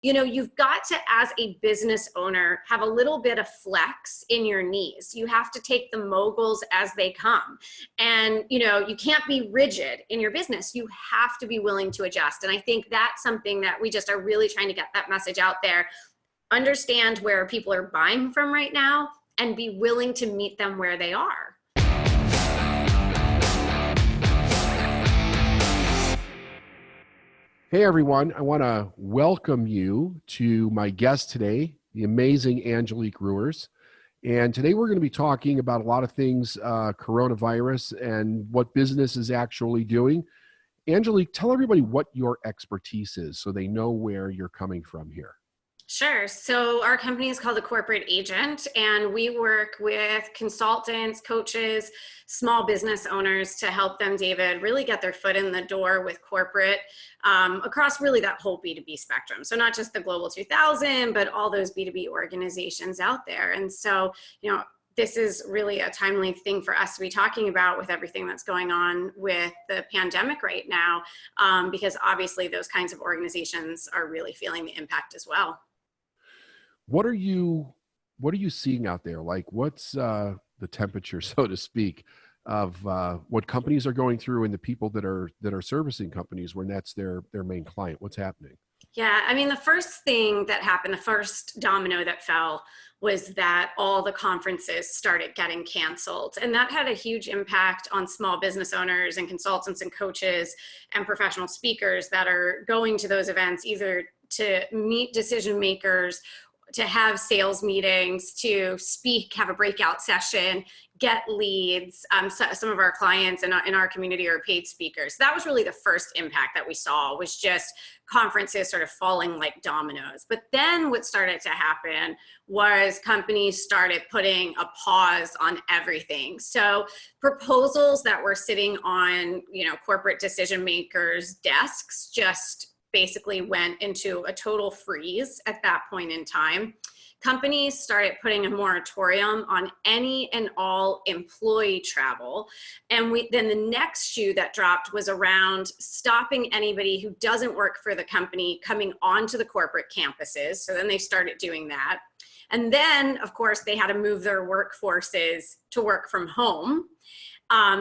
you've got to, as a business owner, have a little bit of flex in your knees. You have to take the moguls as they come. And, you can't be rigid in your business. You have to be willing to adjust. And I think that's something that we just are really trying to get that message out there. Understand where people are buying from right now and be willing to meet them where they are. Hey everyone, I want to welcome you to my guest today, the amazing Angelique Rewers. And today we're going to be talking about a lot of things, coronavirus and what business is actually doing. Angelique, tell everybody what your expertise is so they know where you're coming from here. Sure. So our company is called The Corporate Agent, and we work with consultants, coaches, small business owners to help them, David, really get their foot in the door with corporate across really that whole B2B spectrum. So not just the Global 2000, but all those B2B organizations out there. And so, this is really a timely thing for us to be talking about with everything that's going on with the pandemic right now, because obviously those kinds of organizations are really feeling the impact as well. What are you seeing out there? Like, what's the temperature, so to speak, of what companies are going through and the people that are servicing companies when that's their main client? What's happening? Yeah, I mean, the first thing that happened, the first domino that fell was that all the conferences started getting canceled. And that had a huge impact on small business owners and consultants and coaches and professional speakers that are going to those events, either to meet decision makers, to have sales meetings, to speak, have a breakout session, get leads. So some of our clients in our community are paid speakers. That was really the first impact that we saw, was just conferences sort of falling like dominoes. But then what started to happen was companies started putting a pause on everything. So proposals that were sitting on, corporate decision makers' desks just basically went into a total freeze at that point in time. Companies started putting a moratorium on any and all employee travel. And then the next shoe that dropped was around stopping anybody who doesn't work for the company coming onto the corporate campuses. So then they started doing that. And then, of course, they had to move their workforces to work from home.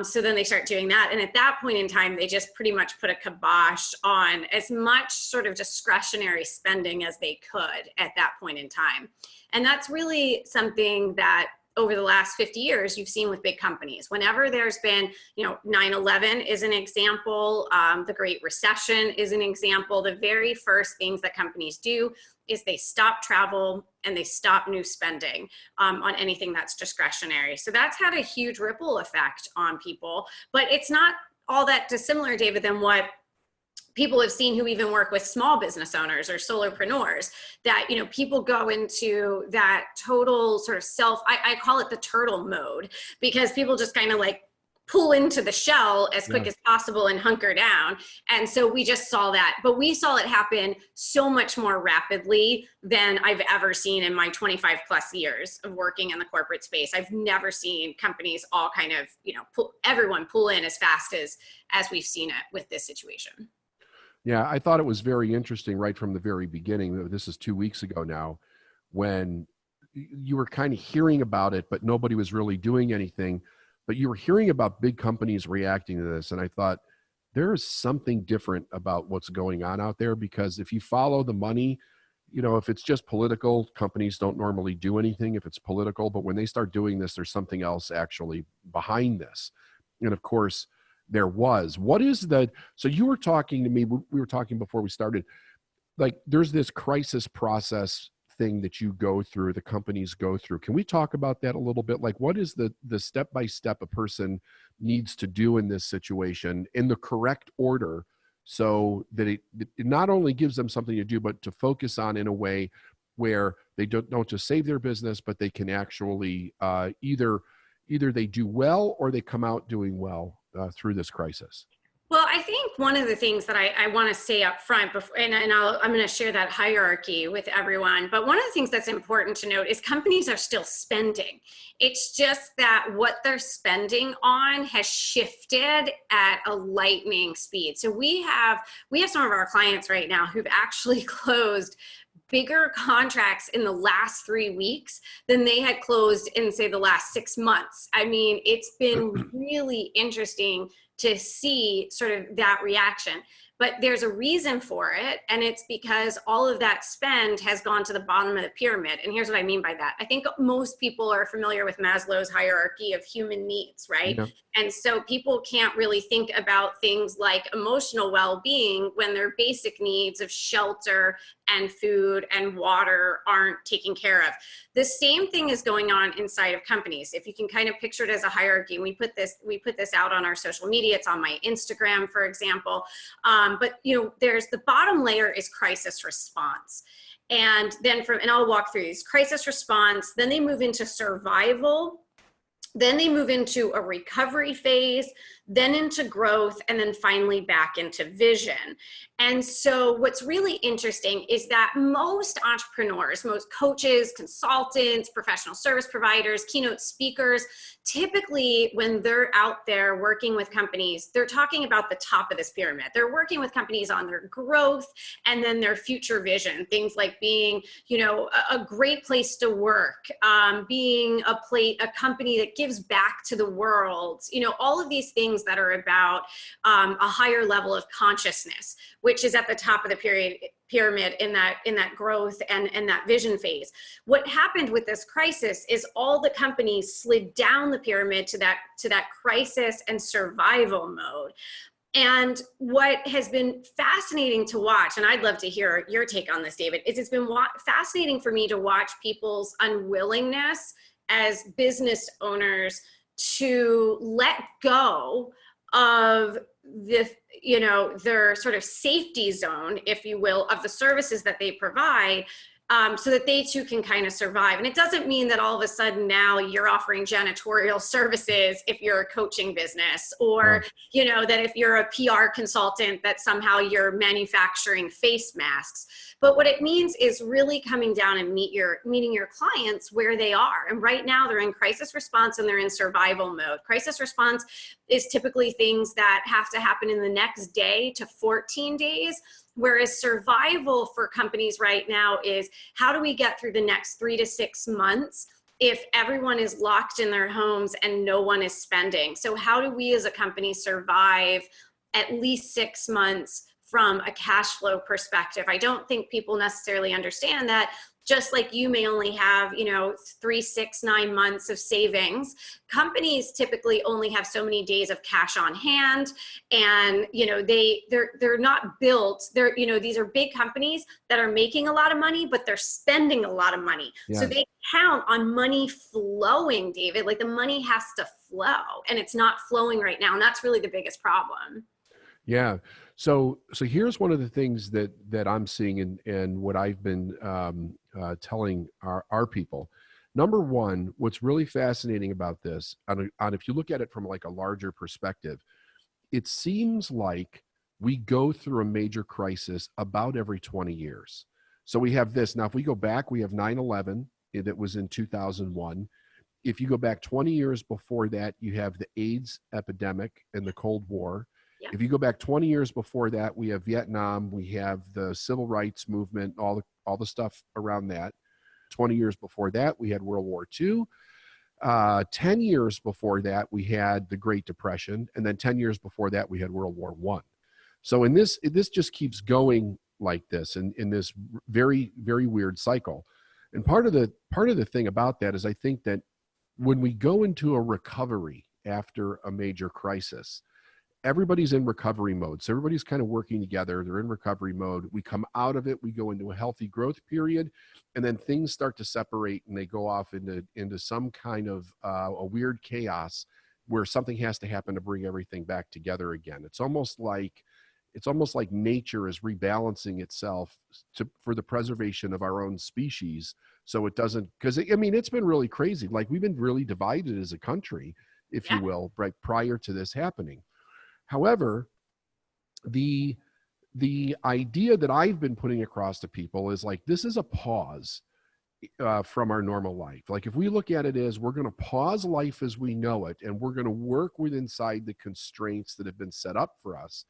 So then they start doing that. And at that point in time, they just pretty much put a kibosh on as much sort of discretionary spending as they could at that point in time. And that's really something that over the last 50 years, you've seen with big companies. Whenever there's been, 9/11 is an example, the Great Recession is an example. The very first things that companies do is they stop travel and they stop new spending on anything that's discretionary. So that's had a huge ripple effect on people, but it's not all that dissimilar, David, than what people have seen who even work with small business owners or solopreneurs, that, people go into that total sort of I call it the turtle mode, because people just kind of like pull into the shell as quick as possible and hunker down. And so we just saw that, but we saw it happen so much more rapidly than I've ever seen in my 25 plus years of working in the corporate space. I've never seen companies all kind of, everyone pull in as fast as we've seen it with this situation. Yeah, I thought it was very interesting right from the very beginning. This is 2 weeks ago now, when you were kind of hearing about it, but nobody was really doing anything. But you were hearing about big companies reacting to this. And I thought, there is something different about what's going on out there, because if you follow the money, if it's just political, companies don't normally do anything if it's political. But when they start doing this, there's something else actually behind this. And of course, there was. So you were talking to me, we were talking before we started, like there's this crisis process thing that you go through, the companies go through. Can we talk about that a little bit? Like, what is the step-by-step a person needs to do in this situation in the correct order, so that it not only gives them something to do, but to focus on in a way where they don't just save their business, but they can actually either they do well or they come out doing well through this crisis? Well, I think one of the things that I want to say up front, before, and I'm going to share that hierarchy with everyone, but one of the things that's important to note is companies are still spending. It's just that what they're spending on has shifted at a lightning speed. So we have some of our clients right now who've actually closed bigger contracts in the last 3 weeks than they had closed in, say, the last 6 months. I mean, it's been really interesting to see sort of that reaction. But there's a reason for it, and it's because all of that spend has gone to the bottom of the pyramid. And here's what I mean by that. I think most people are familiar with Maslow's hierarchy of human needs, right? Yeah. And so people can't really think about things like emotional well-being when their basic needs of shelter and food and water aren't taken care of. The same thing is going on inside of companies. If you can kind of picture it as a hierarchy, and we put this out on our social media. It's on my Instagram, for example. But there's the bottom layer is crisis response. And then and I'll walk through these: crisis response, then they move into survival, then they move into a recovery phase, then into growth, and then finally back into vision. And so what's really interesting is that most entrepreneurs, most coaches, consultants, professional service providers, keynote speakers, typically when they're out there working with companies, they're talking about the top of this pyramid. They're working with companies on their growth and then their future vision, things like being, a great place to work, being a company that gives back to the world, all of these things that are about a higher level of consciousness, which is at the top of the pyramid in that growth and that vision phase. What happened with this crisis is all the companies slid down the pyramid to that crisis and survival mode. And what has been fascinating to watch, and I'd love to hear your take on this, David, is it's been fascinating for me to watch people's unwillingness as business owners to let go of their sort of safety zone, if you will, of the services that they provide, so that they too can kind of survive. And it doesn't mean that all of a sudden now you're offering janitorial services if you're a coaching business, or, that if you're a PR consultant, that somehow you're manufacturing face masks. But what it means is really coming down and meeting your clients where they are. And right now they're in crisis response and they're in survival mode. Crisis response is typically things that have to happen in the next day to 14 days. Whereas survival for companies right now is, how do we get through the next 3 to 6 months if everyone is locked in their homes and no one is spending? So how do we as a company survive at least 6 months from a cash flow perspective? I don't think people necessarily understand that. Just like you may only have, 3, 6, 9 months of savings, companies typically only have so many days of cash on hand. And, they're not built, these are big companies that are making a lot of money, but they're spending a lot of money. Yes. So they count on money flowing, David, like the money has to flow, and it's not flowing right now. And that's really the biggest problem. Yeah. So here's one of the things that I'm seeing and what I've been telling our people. Number one, what's really fascinating about this, if you look at it from like a larger perspective, it seems like we go through a major crisis about every 20 years. So we have this. Now, if we go back, we have 9/11 that was in 2001. If you go back 20 years before that, you have the AIDS epidemic and the Cold War. Yeah. If you go back 20 years before that, we have Vietnam, we have the civil rights movement, all the stuff around that. 20 years before that, we had World War II. 10 years before that, we had the Great Depression. And then 10 years before that, we had World War I. So this just keeps going like this in this very, very weird cycle. And part of the thing about that is, I think that when we go into a recovery after a major crisis, everybody's in recovery mode. So everybody's kind of working together. They're in recovery mode. We come out of it. We go into a healthy growth period, and then things start to separate and they go off into some kind of a weird chaos where something has to happen to bring everything back together again. It's almost like nature is rebalancing itself for the preservation of our own species. So it doesn't, because it's been really crazy. Like, we've been really divided as a country, if you will, right prior to this happening. However, the idea that I've been putting across to people is like, this is a pause from our normal life. Like, if we look at it as, we're going to pause life as we know it, and we're going to work inside the constraints that have been set up for us,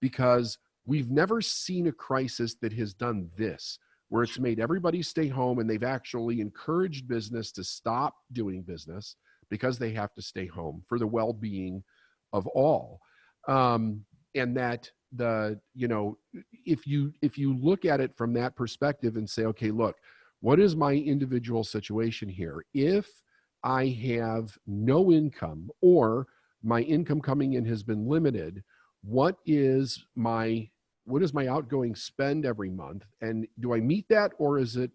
because we've never seen a crisis that has done this, where it's made everybody stay home, and they've actually encouraged business to stop doing business because they have to stay home for the well-being of all. And that if you look at it from that perspective and say, okay, look, what is my individual situation here? If I have no income, or my income coming in has been limited, what is my outgoing spend every month? And do I meet that, or is it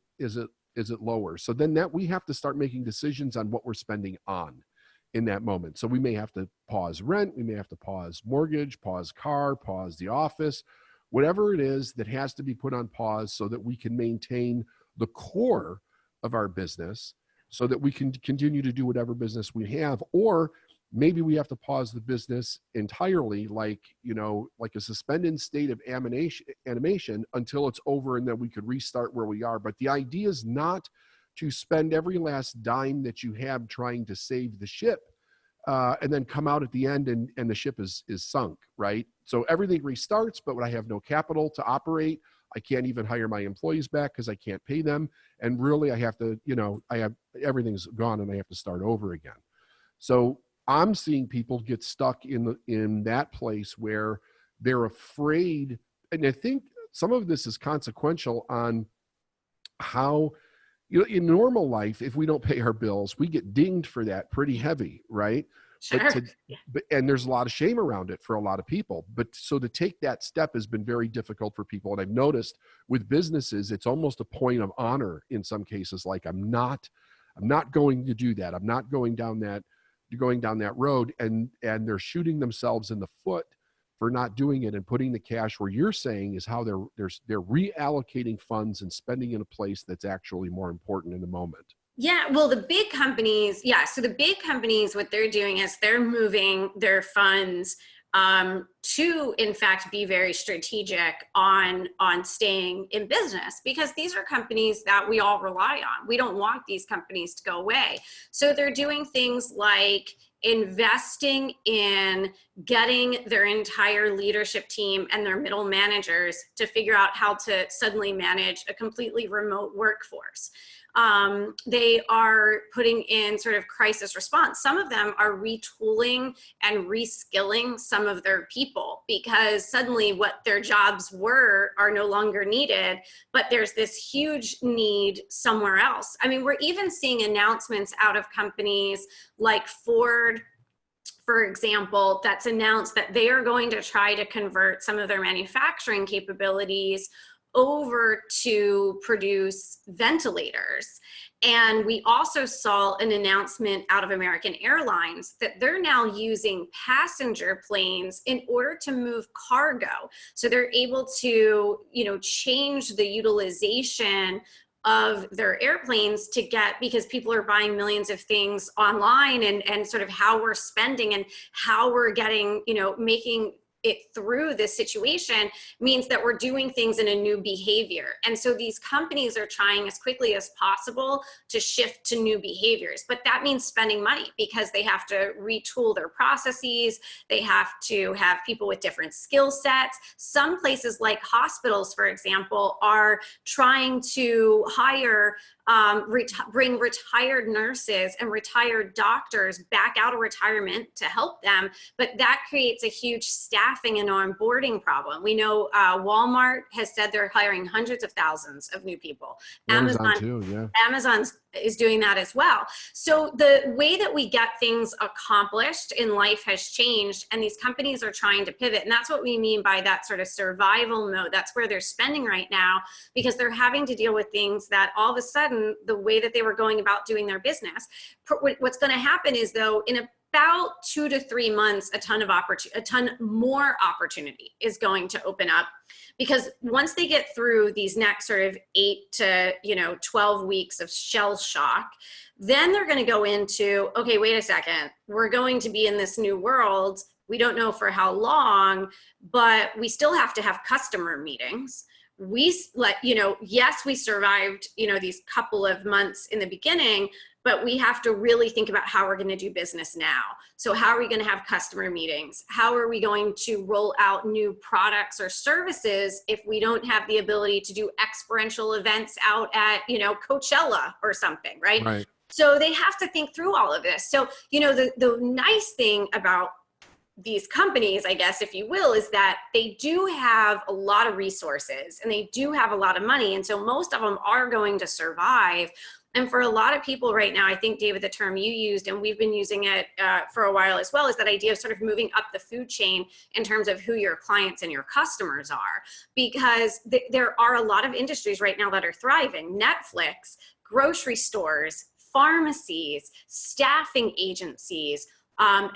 lower? So then that we have to start making decisions on what we're spending on in that moment. So we may have to pause rent, we may have to pause mortgage, pause car, pause the office, whatever it is that has to be put on pause so that we can maintain the core of our business, so that we can continue to do whatever business we have. Or maybe we have to pause the business entirely, like a suspended state of animation until it's over, and then we could restart where we are. But the idea is not to spend every last dime that you have trying to save the ship, and then come out at the end and the ship is sunk, right? So everything restarts, but when I have no capital to operate, I can't even hire my employees back because I can't pay them. And really I have to, everything's gone and I have to start over again. So I'm seeing people get stuck in that place where they're afraid. And I think some of this is consequential on how, in normal life, if we don't pay our bills, we get dinged for that pretty heavy, right? Sure. And there's a lot of shame around it for a lot of people. But so to take that step has been very difficult for people. And I've noticed with businesses, it's almost a point of honor in some cases. Like, I'm not going to do that. I'm not going down that road. And they're shooting themselves in the foot for not doing it, and putting the cash where you're saying is how they're reallocating funds and spending in a place that's actually more important in the moment. Yeah, well, the big companies, so the big companies, what they're doing is they're moving their funds to, in fact, be very strategic on staying in business, because these are companies that we all rely on. We don't want these companies to go away. So they're doing things like investing in getting their entire leadership team and their middle managers to figure out how to suddenly manage a completely remote workforce. They are putting in sort of crisis response. Some of them are retooling and reskilling some of their people, because suddenly what their jobs were are no longer needed, but there's this huge need somewhere else. I mean, we're even seeing announcements out of companies like Ford, for example, that's announced that they are going to try to convert some of their manufacturing capabilities over to produce ventilators. And we also saw an announcement out of American Airlines that they're now using passenger planes in order to move cargo. So they're able to, change the utilization of their airplanes to get, because people are buying millions of things online, and sort of how we're spending and how we're getting, making it through this situation means that we're doing things in a new behavior. And so these companies are trying as quickly as possible to shift to new behaviors, but that means spending money, because they have to retool their processes. They have to have people with different skill sets. Some places like hospitals, for example, are trying to hire bring retired nurses and retired doctors back out of retirement to help them, but that creates a huge staffing and onboarding problem. We know Walmart has said they're hiring hundreds of thousands of new people. Amazon too, yeah. Amazon is doing that as well. So the way that we get things accomplished in life has changed, and these companies are trying to pivot. And that's what we mean by that sort of survival mode. That's where they're spending right now, because they're having to deal with things that all of a sudden, the way that they were going about doing their business, what's going to happen is, though, in about 2 to 3 months, a ton more opportunity is going to open up, because once they get through these next sort of 8 to 12 weeks of shell shock, then they're going to go into, okay, wait a second, we're going to be in this new world. We don't know for how long, but we still have to have customer meetings. Yes, we survived, these couple of months in the beginning, but we have to really think about how we're going to do business now. So how are we going to have customer meetings? How are we going to roll out new products or services if we don't have the ability to do experiential events out at, Coachella or something, right? Right. So they have to think through all of this. So, the nice thing about these companies, I guess, if you will, is that they do have a lot of resources and they do have a lot of money. And so most of them are going to survive. And for a lot of people right now, I think, David, the term you used, and we've been using it for a while as well, is that idea of sort of moving up the food chain in terms of who your clients and your customers are. Because there are a lot of industries right now that are thriving. Netflix, grocery stores, pharmacies, staffing agencies,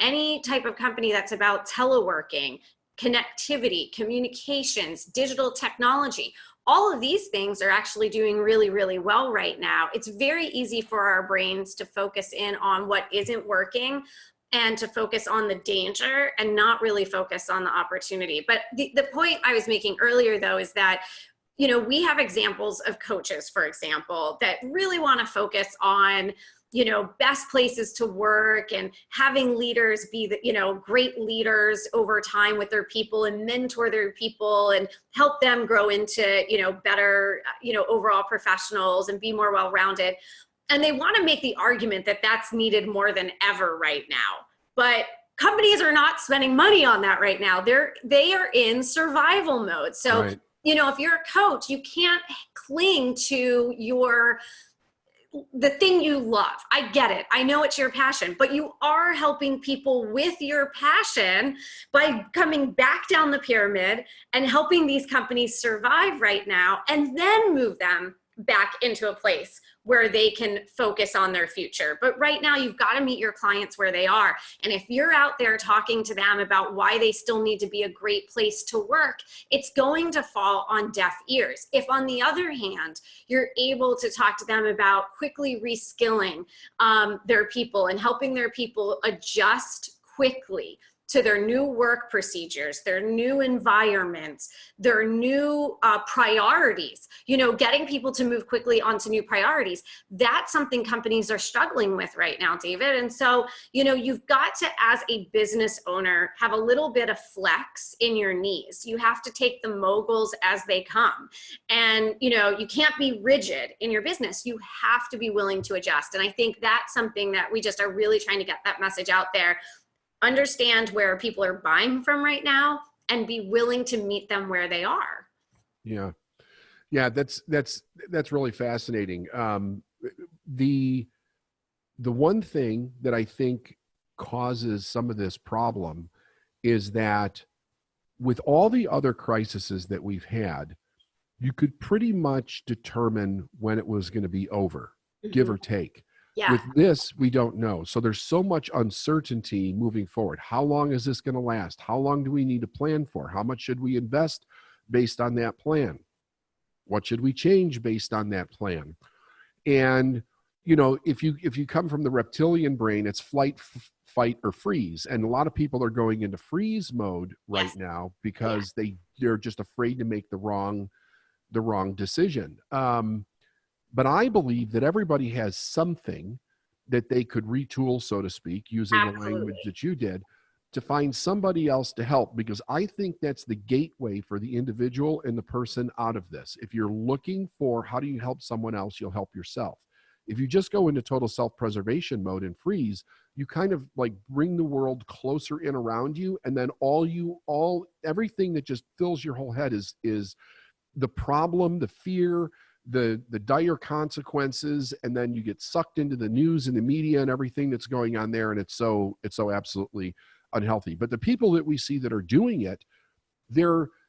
any type of company that's about teleworking, connectivity, communications, digital technology. All of these things are actually doing really, really well right now. It's very easy for our brains to focus in on what isn't working and to focus on the danger and not really focus on the opportunity. But the point I was making earlier, though, is that we have examples of coaches, for example, that really want to focus on best places to work and having leaders be great leaders over time with their people and mentor their people and help them grow into, better, overall professionals and be more well-rounded. And they want to make the argument that that's needed more than ever right now. But companies are not spending money on that right now. They are in survival mode. So, Right. If you're a coach, you can't cling to the thing you love. I get it. I know it's your passion, but you are helping people with your passion by coming back down the pyramid and helping these companies survive right now and then move them back into a place where they can focus on their future. But right now you've got to meet your clients where they are. And if you're out there talking to them about why they still need to be a great place to work, it's going to fall on deaf ears. If on the other hand, you're able to talk to them about quickly reskilling their people and helping their people adjust quickly to their new work procedures, their new environments, their new priorities, getting people to move quickly onto new priorities. That's something companies are struggling with right now, David. And so, you've got to, as a business owner, have a little bit of flex in your knees. You have to take the moguls as they come. And, you can't be rigid in your business. You have to be willing to adjust. And I think that's something that we just are really trying to get that message out there. Understand where people are buying from right now and be willing to meet them where they are. Yeah. That's really fascinating. The one thing that I think causes some of this problem is that with all the other crises that we've had, you could pretty much determine when it was going to be over, give or take. Yeah. With this, we don't know. So there's so much uncertainty moving forward. How long is this going to last? How long do we need to plan for? How much should we invest based on that plan? What should we change based on that plan? And, if you come from the reptilian brain, it's flight, fight, or freeze. And a lot of people are going into freeze mode right now because they're just afraid to make the wrong decision. But I believe that everybody has something that they could retool, so to speak, using the language that you did, to find somebody else to help, because I think that's the gateway for the individual and the person out of this. If you're looking for how do you help someone else, you'll help yourself. If you just go into total self-preservation mode and freeze, you kind of like bring the world closer in around you. And then everything that just fills your whole head is the problem, the fear, the dire consequences, and then you get sucked into the news and the media and everything that's going on there, and it's so absolutely unhealthy. But the people that we see that are doing it,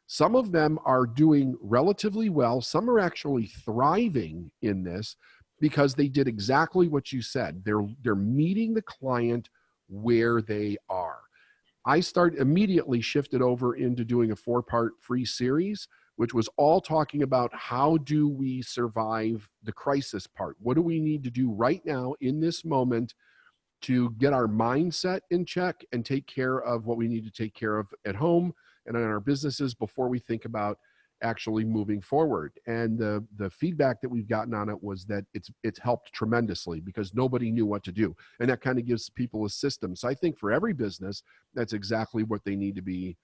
some of them are doing relatively well. Some are actually thriving in this because they did exactly what you said. They're meeting the client where they are. I immediately shifted over into doing a 4-part free series, which was all talking about how do we survive the crisis part? What do we need to do right now in this moment to get our mindset in check and take care of what we need to take care of at home and in our businesses before we think about actually moving forward. And the feedback that we've gotten on it was that it's helped tremendously because nobody knew what to do. And that kind of gives people a system. So I think for every business, that's exactly what they need to be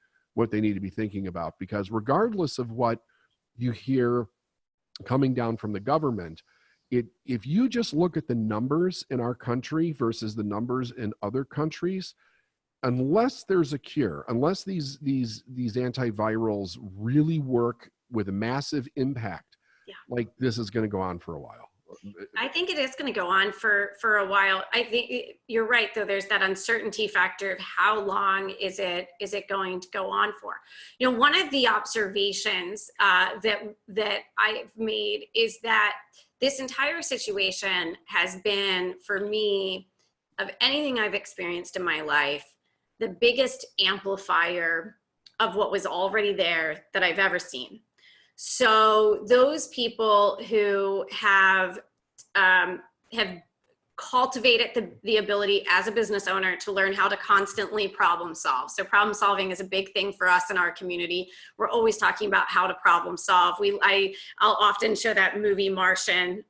thinking about, because regardless of what you hear coming down from the government, if you just look at the numbers in our country versus the numbers in other countries, unless there's a cure, unless these antivirals really work with a massive impact, like this is going to go on for a while. I think it is going to go on for a while. I think you're right, though. There's that uncertainty factor of how long is it going to go on for. You know, one of the observations that I've made is that this entire situation has been, for me, of anything I've experienced in my life, the biggest amplifier of what was already there that I've ever seen. So those people who have cultivated the ability as a business owner to learn how to constantly problem solve. So problem solving is a big thing for us in our community. We're always talking about how to problem solve. I'll often show that movie Martian,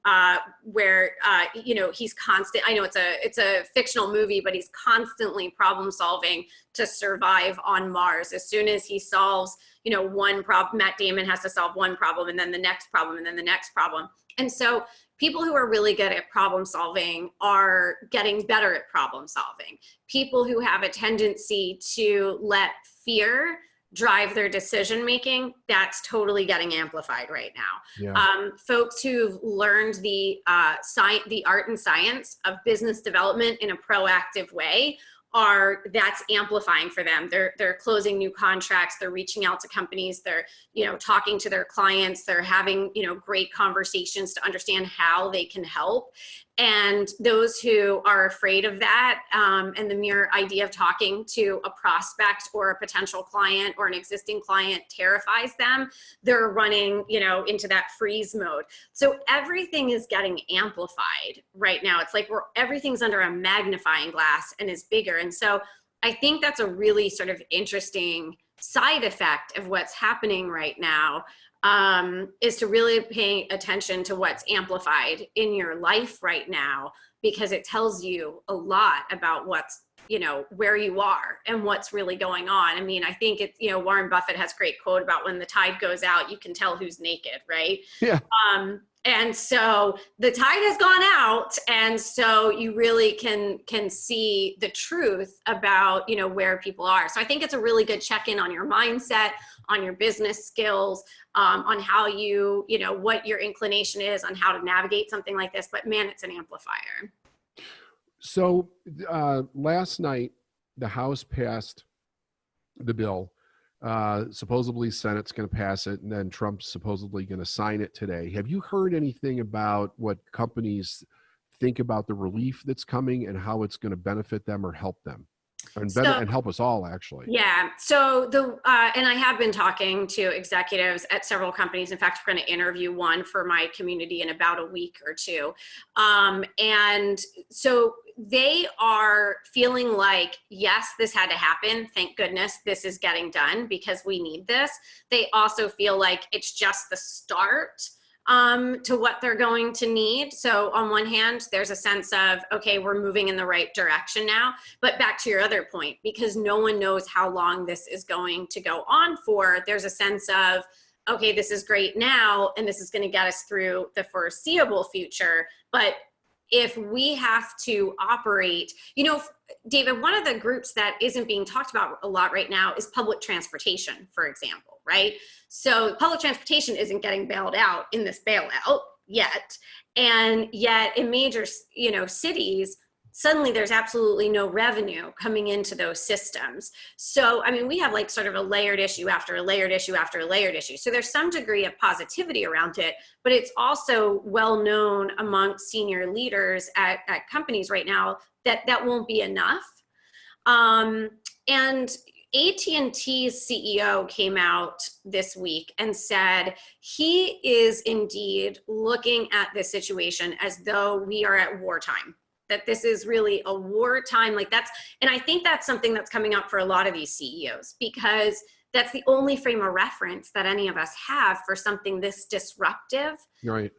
where you know, he's constant. I know it's a fictional movie, but he's constantly problem solving to survive on Mars. As soon as he solves, you know, one problem, Matt Damon has to solve one problem, and then the next problem, and then the next problem. And so people who are really good at problem solving are getting better at problem solving. People who have a tendency to let fear drive their decision making, that's totally getting amplified right now. Yeah. Folks who've learned the art and science of business development in a proactive way, that's amplifying for them. They're closing new contracts, they're reaching out to companies, they're, you know, talking to their clients, they're having, you know, great conversations to understand how they can help. And those who are afraid of that, and the mere idea of talking to a prospect or a potential client or an existing client terrifies them, they're running, you know, into that freeze mode. So everything is getting amplified right now. It's like everything's under a magnifying glass and is bigger. And so I think that's a really sort of interesting side effect of what's happening right now. Is to really pay attention to what's amplified in your life right now, because it tells you a lot about what's, you know, where you are and what's really going on. I mean, I think it's, you know, Warren Buffett has a great quote about when the tide goes out, you can tell who's naked, right? Yeah. And so the tide has gone out, and so you really can see the truth about, you know, where people are. So I think it's a really good check-in on your mindset, on your business skills, on how you know, what your inclination is on how to navigate something like this. But man, it's an amplifier. So last night, the House passed the bill. Supposedly Senate's going to pass it, and then Trump's supposedly going to sign it today. Have you heard anything about what companies think about the relief that's coming and how it's going to benefit them or help them? And help us all, actually. Yeah. So and I have been talking to executives at several companies. In fact, we're going to interview one for my community in about a week or two. And so they are feeling like, yes, this had to happen. Thank goodness this is getting done because we need this. They also feel like it's just the start to what they're going to need. So on one hand, there's a sense of, okay, we're moving in the right direction now. But back to your other point, because no one knows how long this is going to go on for, there's a sense of, okay, this is great now, and this is going to get us through the foreseeable future. But if we have to operate, you know, David, one of the groups that isn't being talked about a lot right now is public transportation, for example, right? So public transportation isn't getting bailed out in this bailout yet. And yet in major, you know, cities, suddenly there's absolutely no revenue coming into those systems. So, I mean, we have like sort of a layered issue after a layered issue after a layered issue. So there's some degree of positivity around it, but it's also well known amongst senior leaders at companies right now that that won't be enough. And AT&T's CEO came out this week and said he is indeed looking at this situation as though we are at wartime, that this is really a wartime, like that's, and I think that's something that's coming up for a lot of these CEOs, because that's the only frame of reference that any of us have for something this disruptive, Right.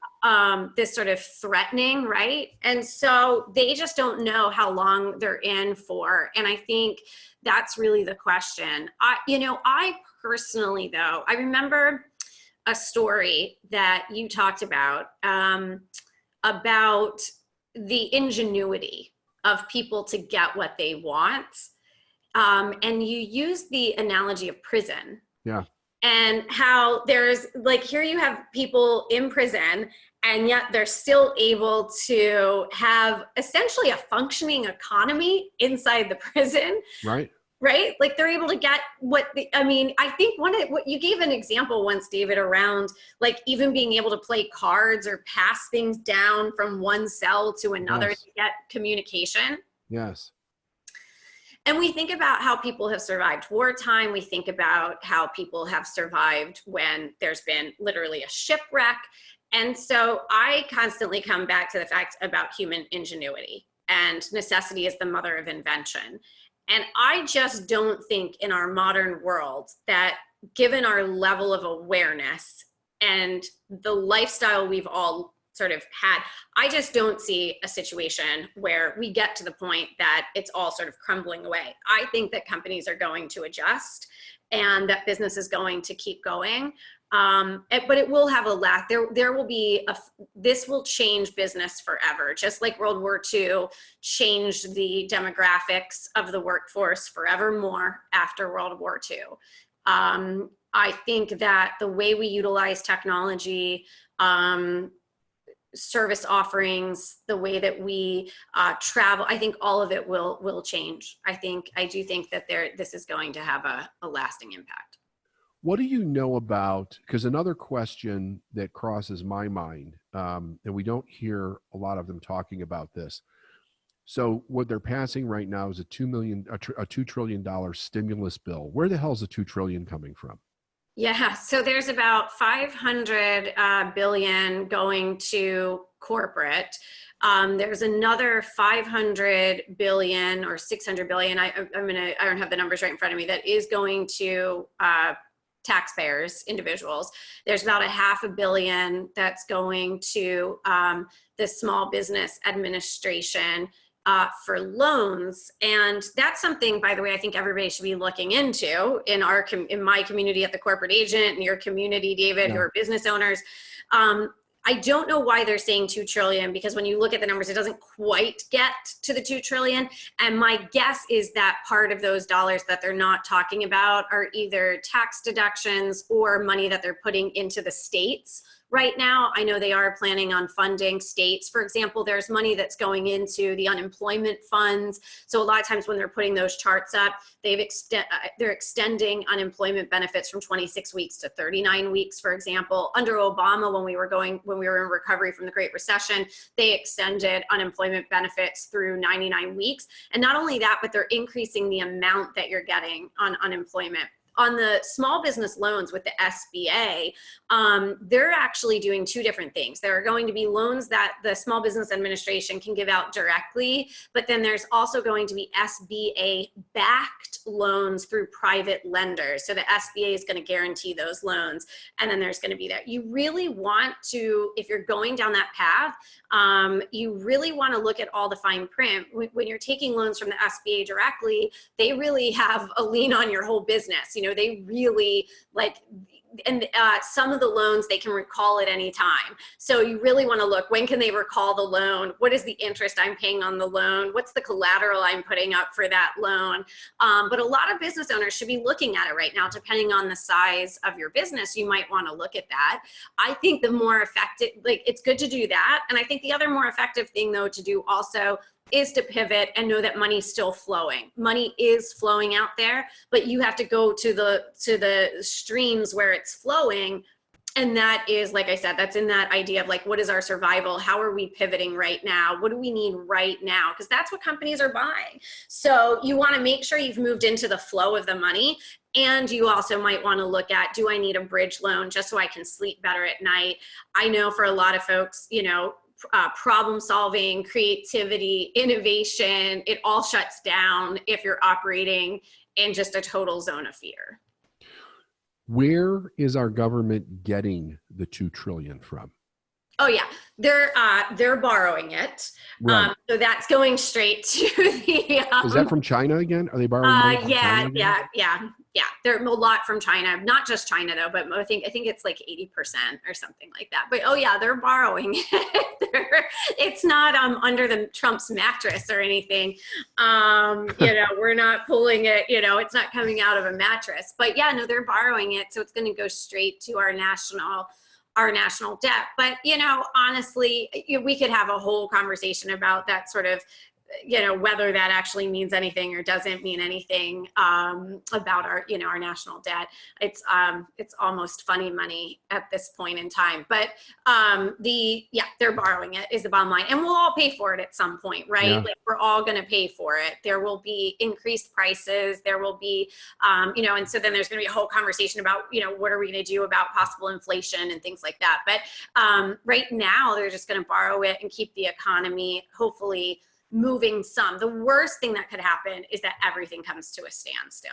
this sort of threatening, right? And so they just don't know how long they're in for. And I think that's really the question. I personally, though, I remember a story that you talked about the ingenuity of people to get what they want. And you use the analogy of prison. Yeah. And how there's like, here you have people in prison, and yet they're still able to have essentially a functioning economy inside the prison. Right. Right? Like they're able to get I think what you gave an example once, David, around like even being able to play cards or pass things down from one cell to another Yes. to get communication. Yes. And we think about how people have survived wartime. We think about how people have survived when there's been literally a shipwreck. And so I constantly come back to the fact about human ingenuity, and necessity is the mother of invention. And I just don't think in our modern world that, given our level of awareness and the lifestyle we've all sort of had, I just don't see a situation where we get to the point that it's all sort of crumbling away. I think that companies are going to adjust and that business is going to keep going. But it will have a lack. There will be this will change business forever, just like World War II changed the demographics of the workforce forevermore after World War II. I think that the way we utilize technology, service offerings, the way that we travel, I think all of it will change. I do think that this is going to have a lasting impact. What do you know about, because another question that crosses my mind, and we don't hear a lot of them talking about this. So what they're passing right now is a $2 trillion stimulus bill. Where the hell is the $2 trillion coming from? Yeah, so there's about 500 billion going to corporate. There's another 500 billion or 600 billion. I don't have the numbers right in front of me. That is going to taxpayers, individuals. There's about $500 million that's going to the Small Business Administration for loans. And that's something, by the way, I think everybody should be looking into in my community at the corporate agent, and your community, David, Yeah. who are business owners. I don't know why they're saying 2 trillion, because when you look at the numbers, it doesn't quite get to the 2 trillion. And my guess is that part of those dollars that they're not talking about are either tax deductions or money that they're putting into the states. Right now, I know they are planning on funding states. For example, there's money that's going into the unemployment funds. So a lot of times when they're putting those charts up, they're extending unemployment benefits from 26 weeks to 39 weeks, for example. Under Obama, when we were in recovery from the Great Recession, they extended unemployment benefits through 99 weeks. And not only that, but they're increasing the amount that you're getting on unemployment. On the small business loans with the SBA, they're actually doing 2 different things. There are going to be loans that the Small Business Administration can give out directly, but then there's also going to be SBA-backed loans through private lenders. So the SBA is going to guarantee those loans, and then there's going to be that. You really want to, if you're going down that path, you really want to look at all the fine print. When you're taking loans from the SBA directly, they really have a lien on your whole business. They really and some of the loans they can recall at any time. So you really want to look, when can they recall the loan? What is the interest I'm paying on the loan? What's the collateral I'm putting up for that loan? But a lot of business owners should be looking at it right now. Depending on the size of your business, you might want to look at that. I think the more effective, it's good to do that. And I think the other more effective thing, though, to do also is to pivot and know that money's still flowing. Money is flowing out there, but you have to go to the streams where it's flowing. And that is, like I said, that's in that idea of what is our survival? How are we pivoting right now? What do we need right now? Because that's what companies are buying. So you want to make sure you've moved into the flow of the money. And you also might want to look at, do I need a bridge loan just so I can sleep better at night? I know for a lot of folks, problem solving, creativity, innovation, it all shuts down if you're operating in just a total zone of fear. Where is our government getting the 2 trillion from? Oh yeah, they're borrowing it. Right. So that's going straight to the. Is that from China again? Are they borrowing money from China again? Yeah. There are a lot from China, not just China though, but I think it's like 80% or something like that. But oh yeah, they're borrowing it. It's not under the Trump's mattress or anything. We're not pulling it. It's not coming out of a mattress. But yeah, no, they're borrowing it, so it's going to go straight to our national debt. But, honestly, we could have a whole conversation about that sort of, whether that actually means anything or doesn't mean anything about our national debt. It's almost funny money at this point in time. But they're borrowing it is the bottom line. And we'll all pay for it at some point, right? Yeah. Like we're all going to pay for it. There will be increased prices. There will be, and so then there's going to be a whole conversation about, what are we going to do about possible inflation and things like that. But right now, they're just going to borrow it and keep the economy, hopefully, moving some. The worst thing that could happen is that everything comes to a standstill,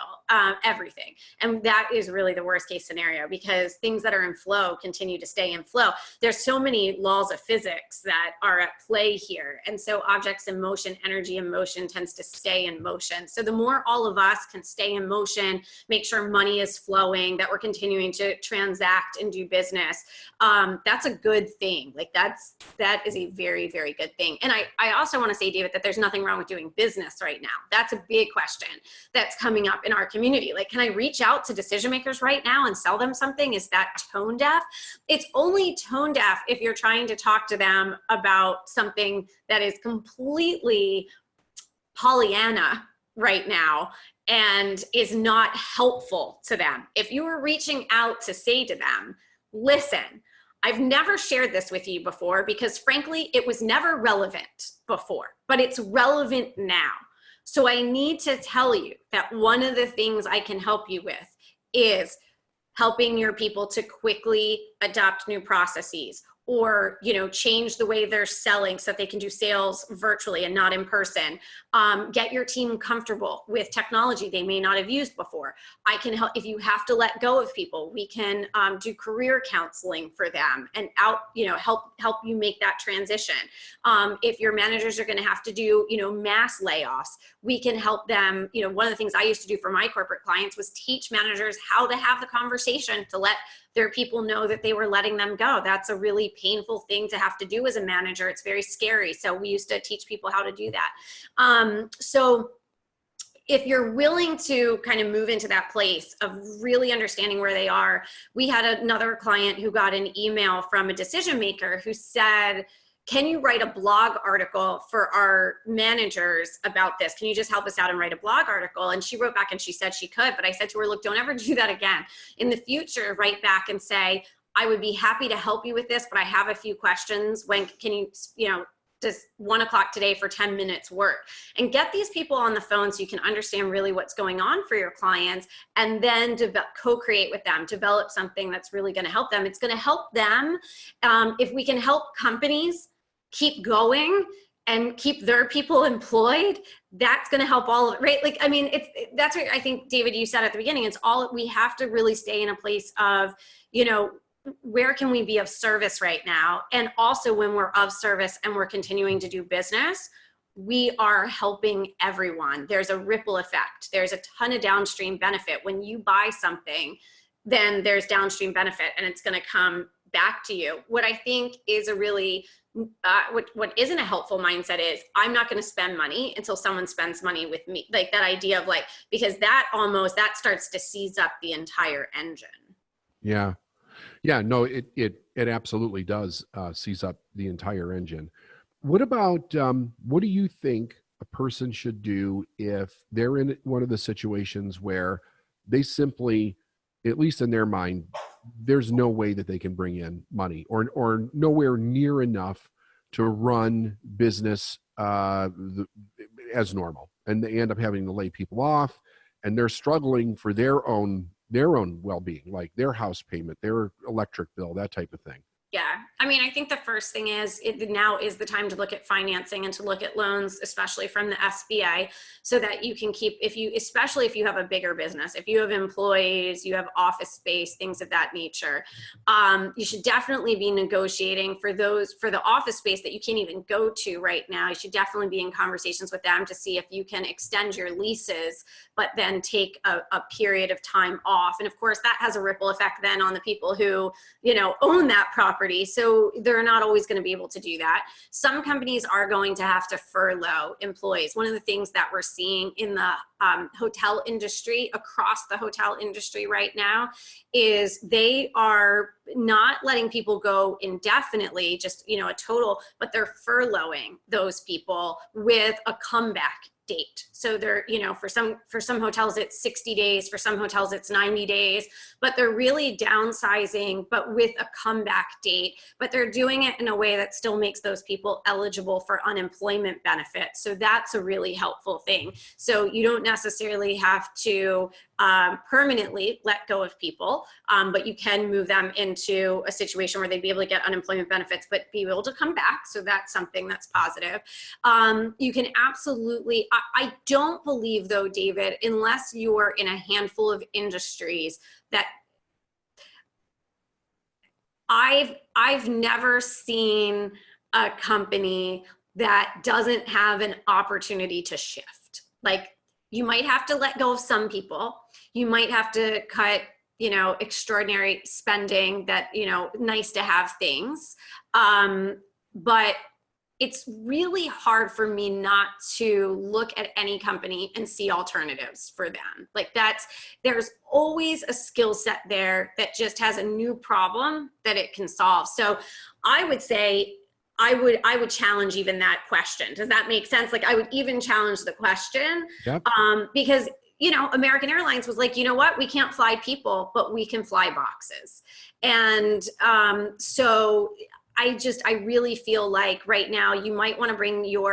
everything. And that is really the worst case scenario, because things that are in flow continue to stay in flow. There's so many laws of physics that are at play here. And so objects in motion, energy in motion tends to stay in motion. So the more all of us can stay in motion, make sure money is flowing, that we're continuing to transact and do business, that's a good thing. Like that is a very, very good thing. And I also want to say, David, that there's nothing wrong with doing business right now. That's a big question that's coming up in our community. Like, can I reach out to decision makers right now and sell them something? Is that tone deaf? It's only tone deaf if you're trying to talk to them about something that is completely Pollyanna right now and is not helpful to them. If you were reaching out to say to them, listen, I've never shared this with you before because frankly, it was never relevant before, but it's relevant now. So I need to tell you that one of the things I can help you with is helping your people to quickly adopt new processes, or change the way they're selling so that they can do sales virtually and not in person. Get your team comfortable with technology they may not have used before. I can help if you have to let go of people. We can do career counseling for them and help you make that transition. If your managers are going to have to do mass layoffs, we can help them. One of the things I used to do for my corporate clients was teach managers how to have the conversation to let their people know that they were letting them go. That's a really painful thing to have to do as a manager. It's very scary. So we used to teach people how to do that. So if you're willing to kind of move into that place of really understanding where they are, we had another client who got an email from a decision maker who said, can you write a blog article for our managers about this? Can you just help us out and write a blog article? And she wrote back and she said she could, but I said to her, look, don't ever do that again. In the future, write back and say, I would be happy to help you with this, but I have a few questions. When can you, does 1 o'clock today for 10 minutes work? And get these people on the phone so you can understand really what's going on for your clients, and then co-create with them, develop something that's really going to help them. It's going to help them. If we can help companies keep going and keep their people employed, that's going to help all of it, right? Like, I mean, that's what I think, David, you said at the beginning. It's all, we have to really stay in a place of, where can we be of service right now? And also when we're of service and we're continuing to do business, we are helping everyone. There's a ripple effect. There's a ton of downstream benefit. When you buy something, then there's downstream benefit and it's going to come back to you. What I think is a really, what isn't a helpful mindset is, I'm not going to spend money until someone spends money with me. Like that idea of because that starts to seize up the entire engine. Yeah. Yeah, no, it absolutely does seize up the entire engine. What about, what do you think a person should do if they're in one of the situations where they simply, at least in their mind, there's no way that they can bring in money or nowhere near enough to run business as normal, and they end up having to lay people off, and they're struggling for their own well-being, like their house payment, their electric bill, that type of thing? Yeah. I mean, I think the first thing is now is the time to look at financing and to look at loans, especially from the SBA, so that you can keep, especially if you have a bigger business, if you have employees, you have office space, things of that nature, you should definitely be negotiating for the office space that you can't even go to right now. You should definitely be in conversations with them to see if you can extend your leases, but then take a period of time off. And of course, that has a ripple effect then on the people who, own that property. So they're not always going to be able to do that. Some companies are going to have to furlough employees. One of the things that we're seeing in the hotel industry, across the hotel industry right now, is they are not letting people go indefinitely, just, a total, but they're furloughing those people with a comeback date. So they're, for some hotels it's 60 days, for some hotels it's 90 days, but they're really downsizing, but with a comeback date, but they're doing it in a way that still makes those people eligible for unemployment benefits. So that's a really helpful thing. So you don't necessarily have to permanently let go of people, but you can move them into a situation where they'd be able to get unemployment benefits, but be able to come back. So that's something that's positive. You can absolutely, I don't believe though, David, unless you're in a handful of industries that I've never seen a company that doesn't have an opportunity to shift. Like, you might have to let go of some people. You might have to cut, extraordinary spending that, nice to have things. But it's really hard for me not to look at any company and see alternatives for them. Like, there's always a skill set there that just has a new problem that it can solve. So I would say, I would challenge even that question. Does that make sense? Like, I would even challenge the question. Yep. Because, American Airlines was like, you know what? We can't fly people, but we can fly boxes. And so I really feel like right now you might want to bring you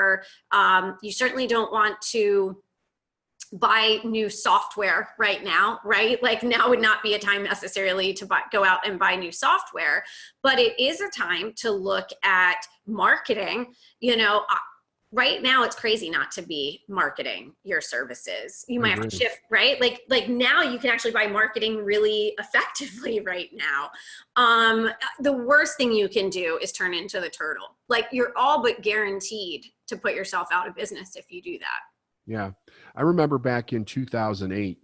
certainly don't want to buy new software right now, right? Like, now would not be a time necessarily to go out and buy new software, but it is a time to look at marketing. Right now it's crazy not to be marketing your services. You might have to shift, right? Like now you can actually buy marketing really effectively right now. The worst thing you can do is turn into the turtle. Like, you're all but guaranteed to put yourself out of business if you do that. Yeah. I remember back in 2008,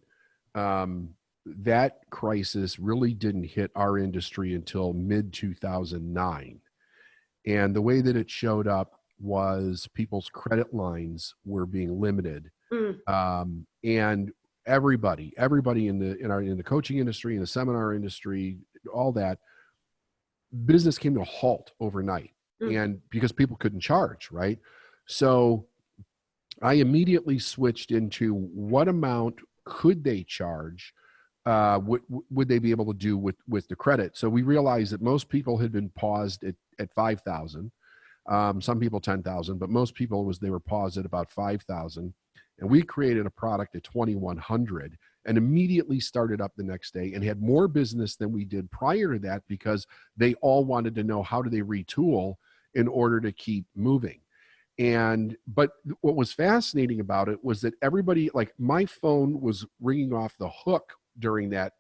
that crisis really didn't hit our industry until mid 2009. And the way that it showed up was people's credit lines were being limited. And everybody in the coaching industry, in the seminar industry, all that, business came to a halt overnight. And because people couldn't charge, right? So I immediately switched into what amount could they charge? Would they be able to do with the credit? So we realized that most people had been paused at 5,000. Some people 10,000, but most people they were paused at about 5,000. And we created a product at 2,100 and immediately started up the next day and had more business than we did prior to that, because they all wanted to know, how do they retool in order to keep moving? But what was fascinating about it was that everybody, like, my phone was ringing off the hook during that,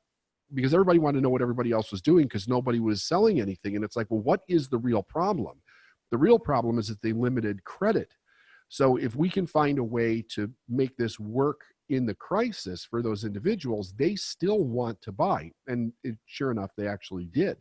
because everybody wanted to know what everybody else was doing, because nobody was selling anything. And it's like, well, what is the real problem? The real problem is that they limited credit. So if we can find a way to make this work in the crisis for those individuals, they still want to buy. And sure enough, they actually did.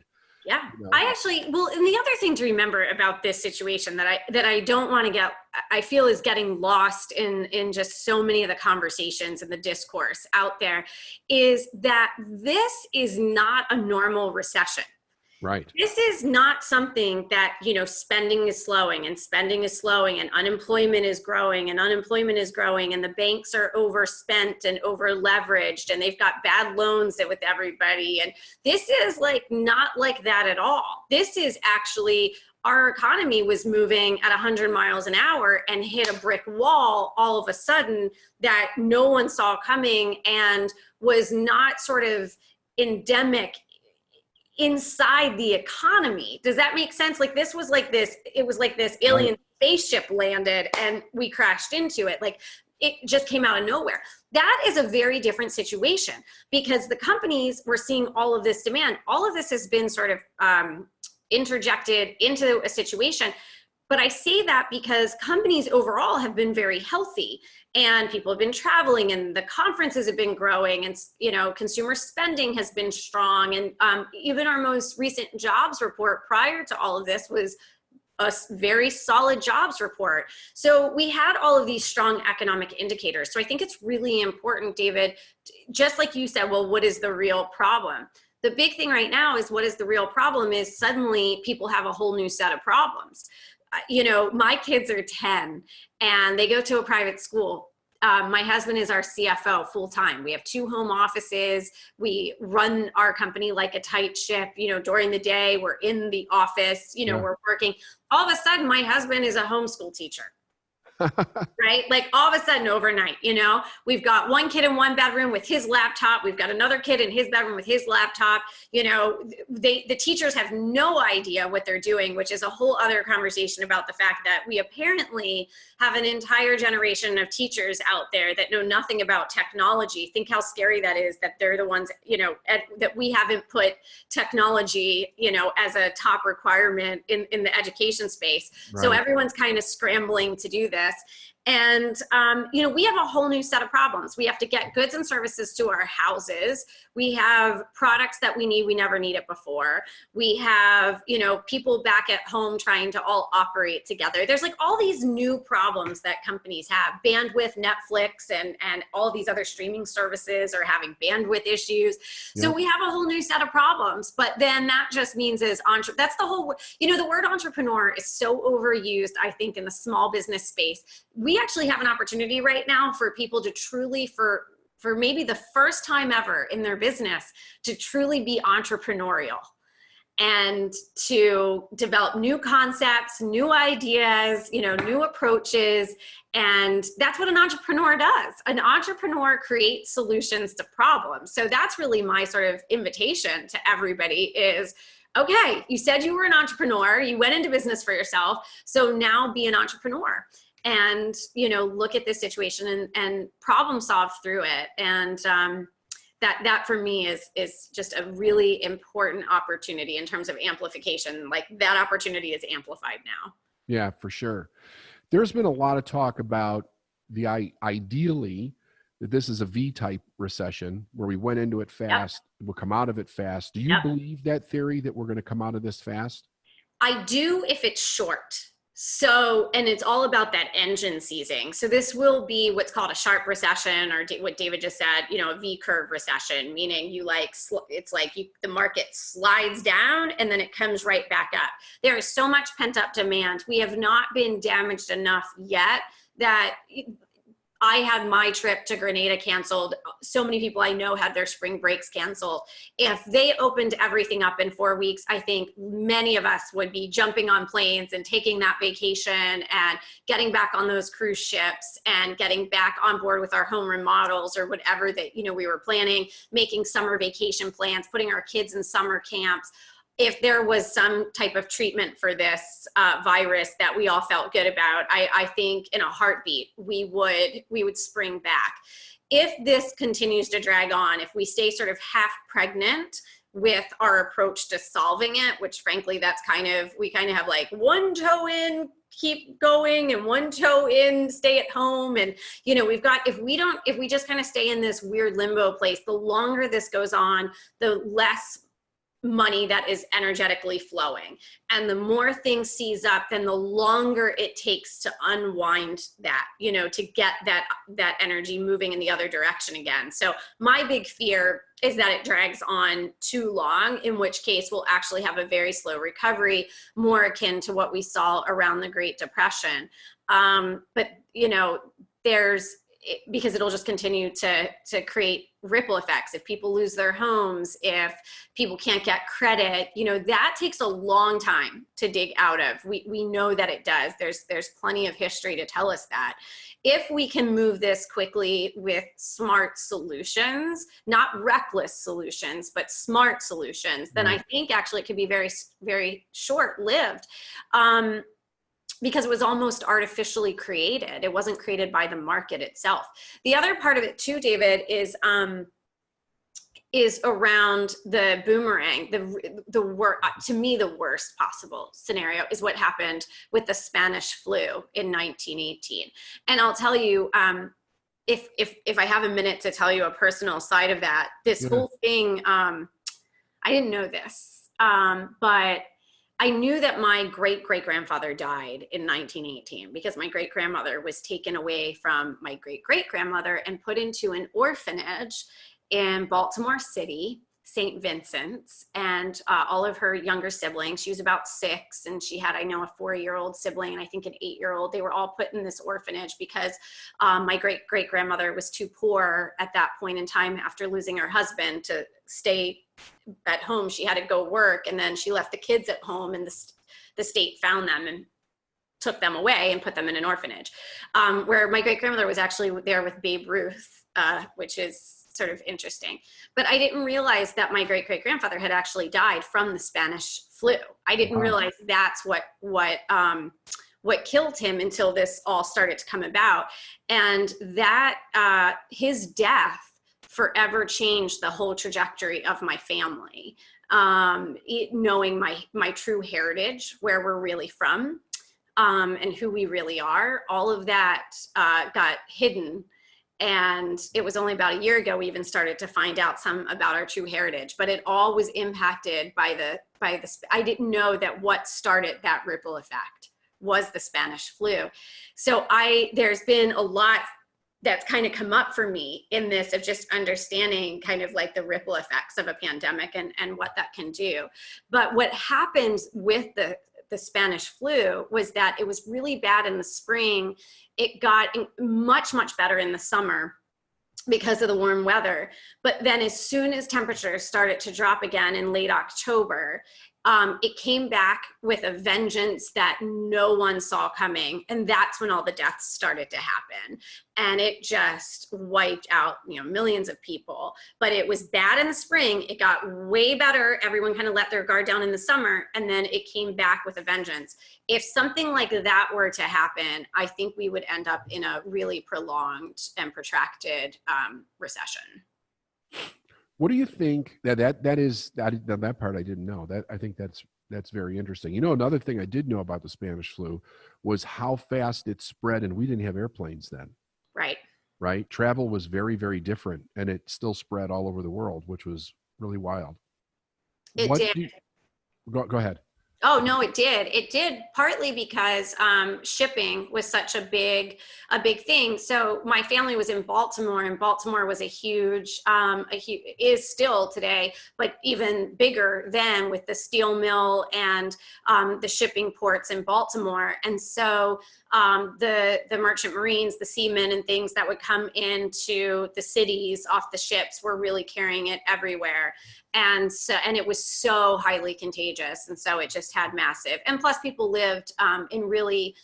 Yeah, and the other thing to remember about this situation that I don't want to I feel is getting lost in just so many of the conversations and the discourse out there, is that this is not a normal recession. Right. This is not something that, spending is slowing and unemployment is growing and the banks are overspent and over leveraged and they've got bad loans with everybody. And this is not like that at all. This is actually, our economy was moving at 100 miles an hour and hit a brick wall all of a sudden that no one saw coming and was not sort of endemic inside the economy. Does that make sense? Like this was like this, it was like this alien spaceship landed and we crashed into it. Like it just came out of nowhere. That is a very different situation because the companies were seeing all of this demand. All of this has been sort of interjected into a situation. But I say that because companies overall have been very healthy and people have been traveling and the conferences have been growing and, you know, consumer spending has been strong. And even our most recent jobs report prior to all of this was a very solid jobs report. So we had all of these strong economic indicators. So I think it's really important, David, just like you said, well, what is the real problem? The big thing right now is what is the real problem is suddenly people have a whole new set of problems. You know, my kids are 10 and they go to a private school. My husband is our CFO full time. We have 2 home offices. We run our company like a tight ship. You know, during the day, we're in the office, you know, we're working. All of a sudden, my husband is a homeschool teacher. Right? Like all of a sudden overnight, you know, we've got one kid in one bedroom with his laptop. We've got another kid in his bedroom with his laptop. You know, the teachers have no idea what they're doing, which is a whole other conversation about the fact that we apparently have an entire generation of teachers out there that know nothing about technology. Think how scary that is, that they're the ones, you know, that we haven't put technology, you know, as a top requirement in the education space. Right. So everyone's kind of scrambling to do this. And, you know, we have a whole new set of problems. We have to get goods and services to our houses. We have products that we need. We never needed before. We have, you know, people back at home trying to all operate together. There's like all these new problems that companies have. Bandwidth, Netflix, and all these other streaming services are having bandwidth issues. Yep. So we have a whole new set of problems. But then that just means that's the whole, you know, the word entrepreneur is so overused, I think, in the small business space. We actually have an opportunity right now for people to truly, for maybe the first time ever in their business, to truly be entrepreneurial and to develop new concepts, new ideas, you know, new approaches. And that's what an entrepreneur does. An entrepreneur creates solutions to problems. So that's really my sort of invitation to everybody is, okay, you said you were an entrepreneur, you went into business for yourself, so now be an entrepreneur. And, you know, look at this situation and problem solve through it. And that for me is just a really important opportunity in terms of amplification. Like that opportunity is amplified now. Yeah, for sure. There's been a lot of talk about ideally that this is a V-type recession where we went into it fast, we'll come out of it fast. Do you believe that theory that we're going to come out of this fast? I do if it's short. So, and it's all about that engine seizing. So this will be what's called a sharp recession, or what David just said, you know, a V-curve recession, meaning you like, it's like the market slides down and then it comes right back up. There is so much pent up demand. We have not been damaged enough yet that I had my trip to Grenada canceled. So many people I know had their spring breaks canceled. If they opened everything up in 4 weeks, I think many of us would be jumping on planes and taking that vacation and getting back on those cruise ships and getting back on board with our home remodels or whatever that, you know, we were planning, making summer vacation plans, putting our kids in summer camps. If there was some type of treatment for this virus that we all felt good about, I think in a heartbeat, we would spring back. If this continues to drag on, if we stay sort of half pregnant with our approach to solving it, which frankly, we kind of have like one toe in, keep going, and one toe in, stay at home. And, you know, if we just kind of stay in this weird limbo place, the longer this goes on, the less money that is energetically flowing. And the more things seize up, then the longer it takes to unwind that, you know, to get that energy moving in the other direction again. So my big fear is that it drags on too long, in which case we'll actually have a very slow recovery, more akin to what we saw around the Great Depression. But, you know, because it'll just continue to create ripple effects. If people lose their homes, if people can't get credit, that takes a long time to dig out of. We know that it does. There's plenty of history to tell us that. If we can move this quickly with smart solutions, not reckless solutions, but smart solutions, then I think actually it could be very, very short-lived. Because it was almost artificially created. It wasn't created by the market itself. The other part of it too, David, is around the boomerang. To me, the worst possible scenario is what happened with the Spanish flu in 1918. And I'll tell you, if I have a minute to tell you a personal side of that, this whole thing, I didn't know this, but I knew that my great-great-grandfather died in 1918 because my great-grandmother was taken away from my great-great-grandmother and put into an orphanage in Baltimore City, St. Vincent's, and all of her younger siblings. She was about 6, and she had, I know, a 4-year-old sibling and I think an 8-year-old. They were all put in this orphanage because my great-great-grandmother was too poor at that point in time after losing her husband to stay at home. She had to go work, and then she left the kids at home, and the state found them and took them away and put them in an orphanage, where my great-grandmother was actually there with Babe Ruth, which is sort of interesting. But I didn't realize that my great-great-grandfather had actually died from the Spanish flu. I didn't realize that's what killed him until this all started to come about. And that his death forever changed the whole trajectory of my family. Knowing my true heritage, where we're really from, and who we really are, all of that got hidden. And it was only about a year ago we even started to find out some about our true heritage, but it all was impacted by the. I didn't know that what started that ripple effect was the Spanish flu. So there's been a lot that's kind of come up for me in this of just understanding kind of like the ripple effects of a pandemic and what that can do. But what happened with the Spanish flu was that it was really bad in the spring. It got much, much better in the summer because of the warm weather. But then as soon as temperatures started to drop again in late October, it came back with a vengeance that no one saw coming. And that's when all the deaths started to happen. And it just wiped out, millions of people. But it was bad in the spring. It got way better. Everyone kind of let their guard down in the summer. And then it came back with a vengeance. If something like that were to happen, I think we would end up in a really prolonged and protracted recession. What do you think that part I didn't know. That I think that's very interesting. Another thing I did know about the Spanish flu was how fast it spread, and we didn't have airplanes then. Right. Travel was very, very different, and it still spread all over the world, which was really wild. It did. Go ahead. Oh, no, it did. It did partly because shipping was such a big thing. So my family was in Baltimore, and Baltimore was a huge, is still today, but even bigger then with the steel mill and the shipping ports in Baltimore. And so the merchant marines, the seamen and things that would come into the cities off the ships were really carrying it everywhere. And it was so highly contagious. And so it just had massive, and plus people lived in really,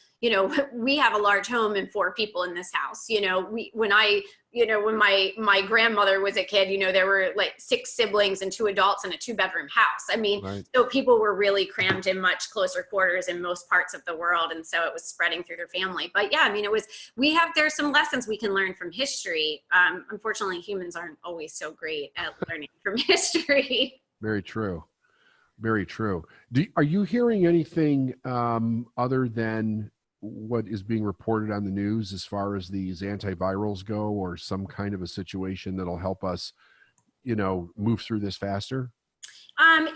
we have a large home and 4 people in this house. When my grandmother was a kid, there were like 6 siblings and 2 adults in a 2-bedroom house. I mean, right. So people were really crammed in much closer quarters in most parts of the world. And so it was spreading through their family. But yeah, I mean, there's some lessons we can learn from history. Unfortunately, humans aren't always so great at learning from history. Very true. Very true. Are you hearing anything other than what is being reported on the news as far as these antivirals go, or some kind of a situation that'll help us, move through this faster? I'm an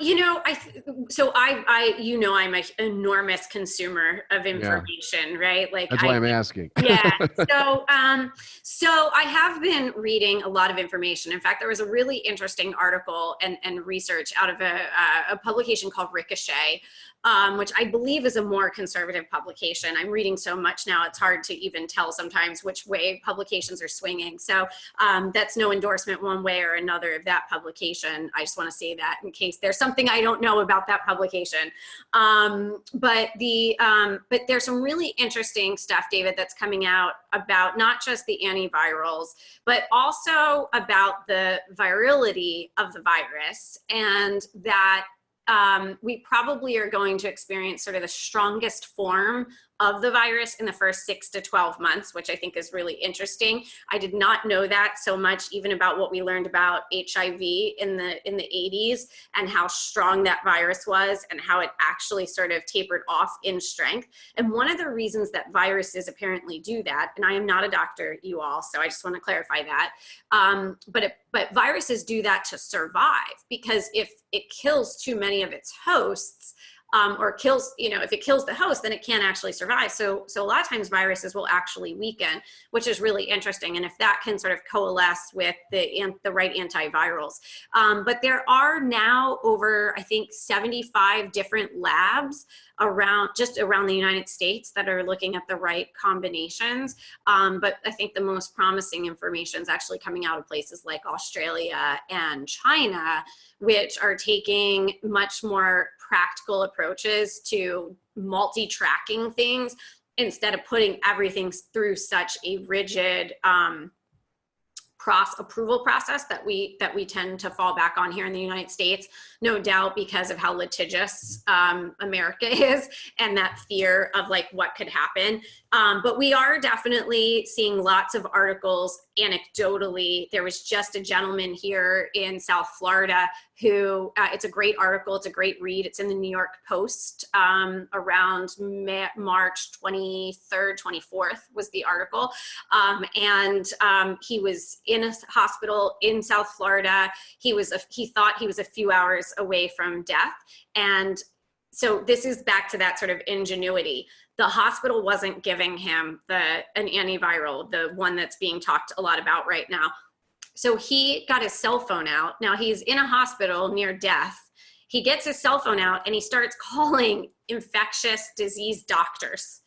enormous consumer of information, right? Like that's why I'm asking. Yeah. So I have been reading a lot of information. In fact, there was a really interesting article and research out of a publication called Ricochet which I believe is a more conservative publication. I'm reading so much now, it's hard to even tell sometimes which way publications are swinging. So that's no endorsement one way or another of that publication. I just want to say that in case there's something I don't know about that publication. But there's some really interesting stuff, David, that's coming out about not just the antivirals, but also about the virality of the virus, and that we probably are going to experience sort of the strongest form of the virus in the first 6 to 12 months, which I think is really interesting. I did not know that so much, even about what we learned about HIV in the 80s and how strong that virus was and how it actually sort of tapered off in strength. And one of the reasons that viruses apparently do that, and I am not a doctor, you all, so I just want to clarify that, but viruses do that to survive, because if it kills too many of its hosts, or kills, if it kills the host, then it can't actually survive. So a lot of times viruses will actually weaken, which is really interesting. And if that can sort of coalesce with the right antivirals. But there are now over, I think, 75 different labs around the United States that are looking at the right combinations. But I think the most promising information is actually coming out of places like Australia and China, which are taking much more practical approaches to multi-tracking things instead of putting everything through such a rigid approval process that we tend to fall back on here in the United States, no doubt because of how litigious America is and that fear of like what could happen. But we are definitely seeing lots of articles anecdotally. There was just a gentleman here in South Florida who, it's a great article, it's a great read. It's in the New York Post around March 23rd, 24th was the article. He was in a hospital in South Florida. He thought he was a few hours away from death. And so this is back to that sort of ingenuity. The hospital wasn't giving him an antiviral, the one that's being talked a lot about right now. So he got his cell phone out. Now he's in a hospital near death. He gets his cell phone out and he starts calling infectious disease doctors.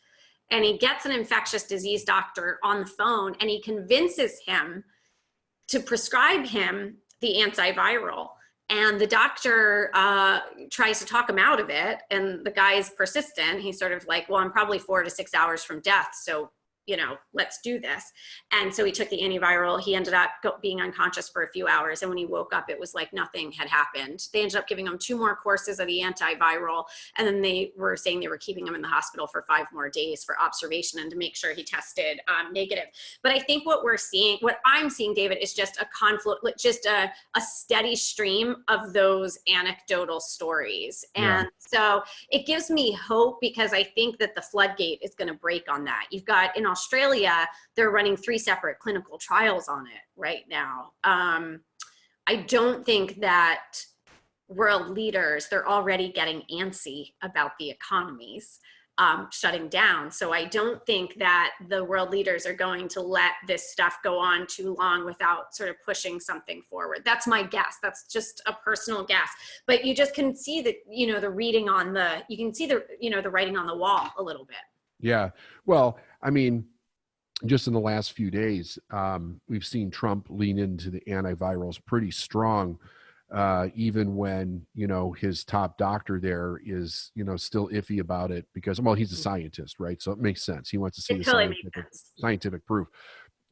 And he gets an infectious disease doctor on the phone and he convinces him to prescribe him the antiviral. And the doctor tries to talk him out of it. And the guy is persistent. He's sort of like, well, I'm probably 4 to 6 hours from death. So, let's do this. And so he took the antiviral. He ended up being unconscious for a few hours. And when he woke up, it was like nothing had happened. They ended up giving him 2 more courses of the antiviral. And then they were saying they were keeping him in the hospital for 5 more days for observation and to make sure he tested negative. But I think what I'm seeing, David, is just a steady stream of those anecdotal stories. And so it gives me hope, because I think that the floodgate is going to break on that. You've got in Australia, they're running 3 separate clinical trials on it right now. I don't think that world leaders, they're already getting antsy about the economies shutting down. So I don't think that the world leaders are going to let this stuff go on too long without sort of pushing something forward. That's my guess. That's just a personal guess. But you just can see that, the reading on the writing on the wall a little bit. Yeah. Well, I mean, just in the last few days, we've seen Trump lean into the antivirals pretty strong, even when, his top doctor there is, still iffy about it because, well, he's a scientist, right? So it makes sense. He wants to see the scientific proof.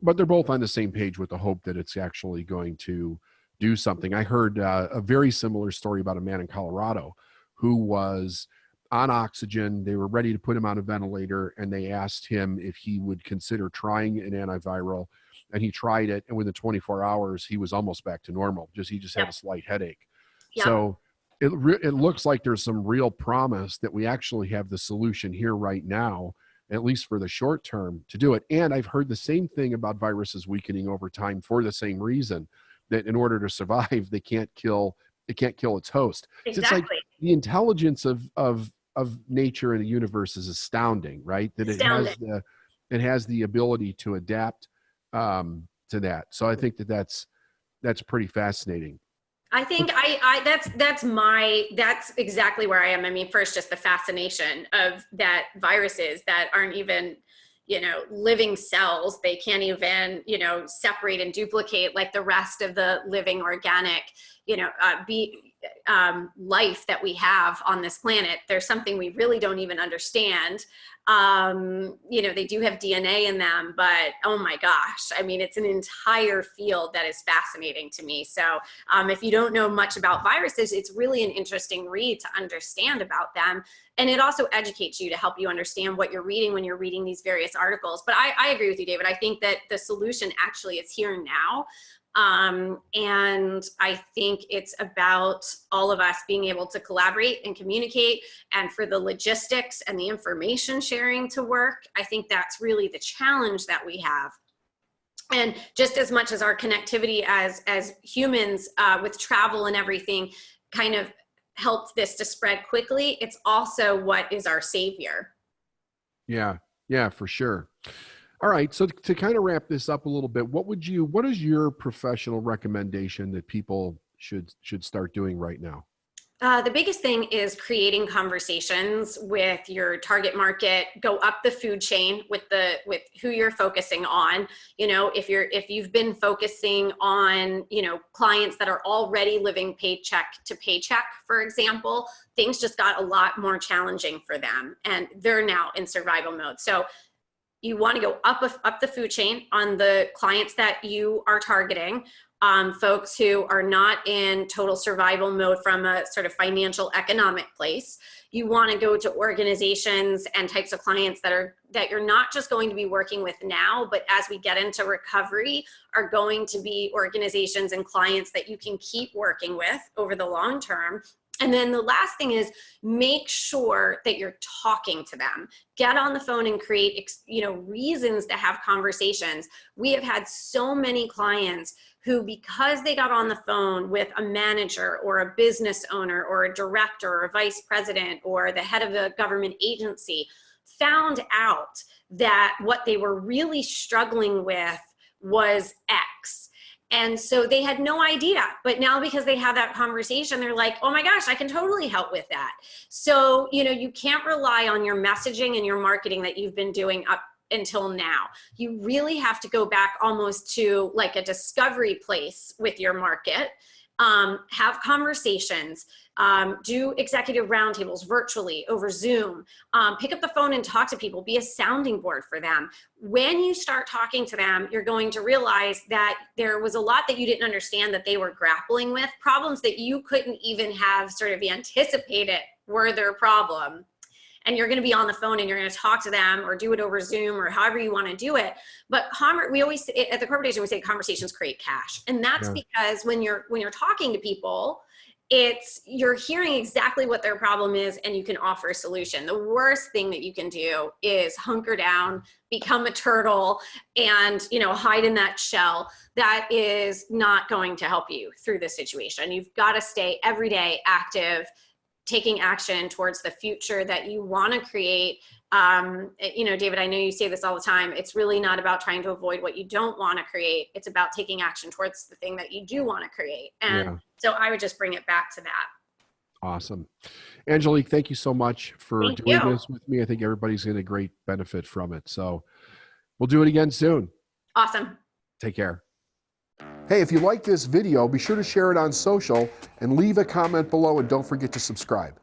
But they're both on the same page with the hope that it's actually going to do something. I heard a very similar story about a man in Colorado who was on oxygen. They were ready to put him on a ventilator, and they asked him if he would consider trying an antiviral, and he tried it, and within 24 hours he was almost back to normal. He just had a slight headache. So it looks like there's some real promise that we actually have the solution here right now, at least for the short term, to do it. And I've heard the same thing about viruses weakening over time for the same reason, that in order to survive, it can't kill its host. Exactly. It's like the intelligence of nature and the universe is astounding, right? That it has the ability to adapt to that. So I think that's pretty fascinating. I think that's exactly where I am. I mean, first, just the fascination of that viruses that aren't even, living cells. They can't even, separate and duplicate like the rest of the living organic, life that we have on this planet. There's something we really don't even understand. They do have DNA in them, but oh my gosh, I mean, it's an entire field that is fascinating to me. So if you don't know much about viruses, it's really an interesting read to understand about them. And it also educates you to help you understand what you're reading when you're reading these various articles. But I agree with you, David. I think that the solution actually is here now. And I think it's about all of us being able to collaborate and communicate, and for the logistics and the information sharing to work. I think that's really the challenge that we have. And just as much as our connectivity as humans with travel and everything kind of helped this to spread quickly, it's also what is our savior. Yeah, for sure. All right. So to kind of wrap this up a little bit, what is your professional recommendation that people should start doing right now? The biggest thing is creating conversations with your target market. Go up the food chain with who you're focusing on. If you've been focusing on, clients that are already living paycheck to paycheck, for example, things just got a lot more challenging for them, and they're now in survival mode. So you want to go up the food chain on the clients that you are targeting, folks who are not in total survival mode from a sort of financial economic place. You want to go to organizations and types of clients that you're not just going to be working with now, but as we get into recovery, are going to be organizations and clients that you can keep working with over the long term. And then the last thing is make sure that you're talking to them. Get on the phone and create, reasons to have conversations. We have had so many clients who, because they got on the phone with a manager or a business owner or a director or a vice president or the head of a government agency, found out that what they were really struggling with was X. And so they had no idea, but now because they had that conversation, they're like, oh my gosh, I can totally help with that. So, you can't rely on your messaging and your marketing that you've been doing up until now. You really have to go back almost to like a discovery place with your market, have conversations, do executive roundtables virtually over Zoom, pick up the phone and talk to people, be a sounding board for them. When you start talking to them, you're going to realize that there was a lot that you didn't understand that they were grappling with, problems that you couldn't even have sort of anticipated were their problem. And you're going to be on the phone and you're going to talk to them or do it over Zoom or however you want to do it. But we always, at the corporation, we say conversations create cash. And that's because when you're talking to people, you're hearing exactly what their problem is and you can offer a solution. The worst thing that you can do is hunker down, become a turtle, and hide in that shell. That is not going to help you through this situation. You've got to stay every day active, taking action towards the future that you want to create. David, I know you say this all the time. It's really not about trying to avoid what you don't want to create. It's about taking action towards the thing that you do want to create. And so I would just bring it back to that. Awesome. Angelique, thank you so much for doing this with me. I think everybody's going to great benefit from it. So we'll do it again soon. Awesome. Take care. Hey, if you like this video, be sure to share it on social and leave a comment below, and don't forget to subscribe.